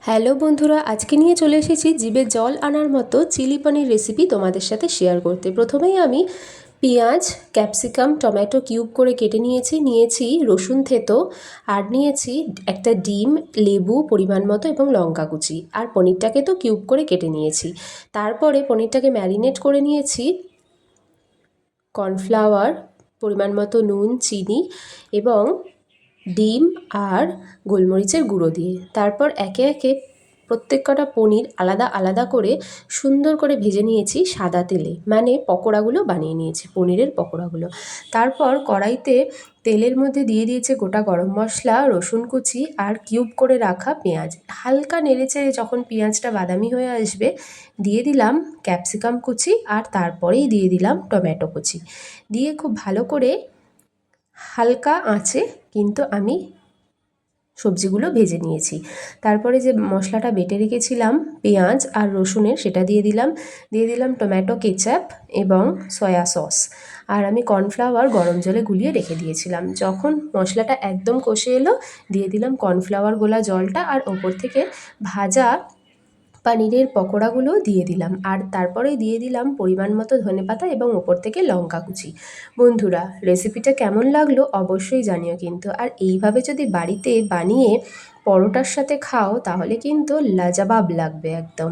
Hello বন্ধুরা, আজকে নিয়ে চলে এসেছি জিভে জল আনার মতো চিলি পনির রেসিপি তোমাদের সাথে শেয়ার করতে। প্রথমেই আমি পেঁয়াজ, ক্যাপসিকাম, টমেটো কিউব করে কেটে নিয়েছি রসুন থেতো, আর নিয়েছি একটা ডিম, লেবু পরিমাণ মতো এবং লঙ্কা কুচি, আর পনিরটাকে তো কিউব করে কেটে নিয়েছি। তারপরে পনিরটাকে ম্যারিনেট করে নিয়েছি কর্নফ্লাওয়ার, পরিমাণ মতো নুন, চিনি এবং ডিম আর গোলমরিচের গুঁড়ো দিয়ে। তারপর একে একে প্রত্যেক কটা পনির আলাদা আলাদা করে সুন্দর করে ভেজে নিয়েছি সাদা তেলে, মানে পকোড়াগুলো বানিয়ে নিয়েছি, পনিরের পকোড়াগুলো। তারপর কড়াইতে তেলের মধ্যে দিয়ে দিয়েছে গোটা গরম মশলা, রসুন কুচি আর কিউব করে রাখা পেঁয়াজ। হালকা নেড়েচেড়ে যখন পেঁয়াজটা বাদামি হয়ে আসবে, দিয়ে দিলাম ক্যাপসিকাম কুচি আর তারপরেই দিয়ে দিলাম টমেটো কুচি। দিয়ে খুব ভালো করে হালকা আঁচে কিন্তু আমি সবজিগুলো ভেজে নিয়েছি। তারপরে যে মশলাটা বেটে রেখেছিলাম পেঁয়াজ আর রসুনের, সেটা দিয়ে দিলাম টমেটো কেচাপ এবং সয়া সস। আর আমি কর্নফ্লাওয়ার গরম জলে গুলিয়ে রেখে দিয়েছিলাম। যখন মশলাটা একদম কষে এলো, দিয়ে দিলাম কর্নফ্লাওয়ার গোলা জলটা, আর ওপর থেকে ভাজা পনিরের পকোড়াগুলোও দিয়ে দিলাম, আর তারপরে দিয়ে দিলাম পরিমাণ মতো ধনেপাতা এবং ওপর থেকে লঙ্কা কুচি। বন্ধুরা, রেসিপিটা কেমন লাগলো অবশ্যই জানিও কিন্তু। আর এইভাবে যদি বাড়িতে বানিয়ে পরোটার সাথে খাও তাহলে কিন্তু লাজবাব লাগবে একদম।